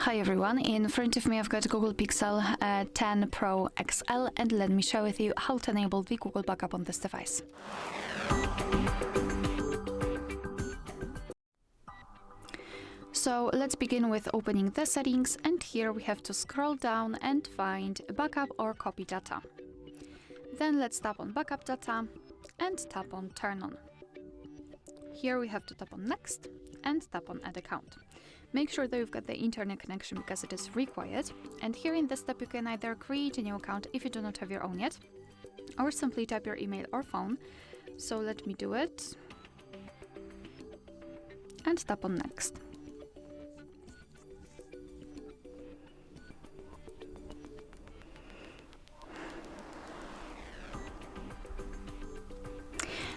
Hi everyone, in front of me I've got Google Pixel 10 Pro XL, and let me share with you how to enable the Google Backup on this device. So let's begin with opening the settings, and here we have to scroll down and find backup or copy data. Then let's tap on backup data and tap on turn on. Here we have to tap on next and tap on add account. Make sure that you've got the internet connection because it is required. And here in this step you can either create a new account if you do not have your own yet, or simply type your email or phone. So let me do it and tap on next.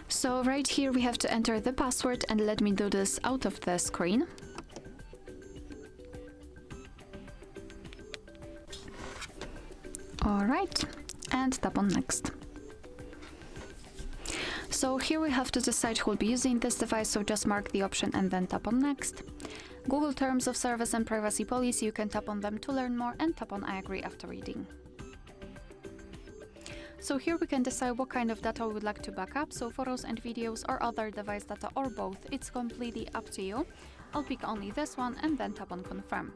So right here we have to enter the password, and let me do this out of the screen. Alright, and tap on next. So here we have to decide who will be using this device, so just mark the option and then tap on next. Google Terms of Service and Privacy Policy, you can tap on them to learn more and tap on I agree after reading. So here we can decide what kind of data we would like to back up, so photos and videos or other device data or both. It's completely up to you. I'll pick only this one and then tap on confirm.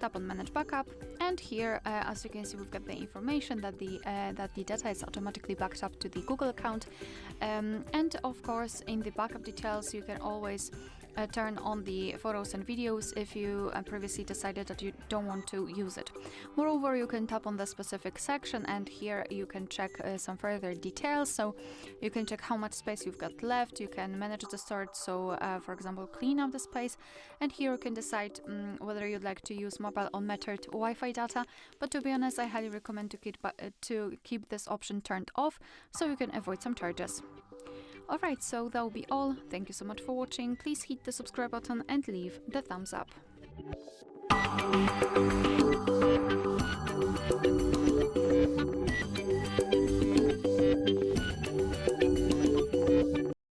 Tap on manage backup, and here as you can see we've got the information that the data is automatically backed up to the Google account, and of course in the backup details you can always turn on the photos and videos if you previously decided that you don't want to use it. Moreover, you can tap on the specific section, and here you can check some further details. So you can check how much space you've got left, you can manage the storage, so for example clean up the space, and here you can decide whether you'd like to use mobile unmetered Wi-Fi data, but to be honest I highly recommend to keep this option turned off so you can avoid some charges. Alright, so that will be all. Thank you so much for watching. Please hit the subscribe button and leave the thumbs up.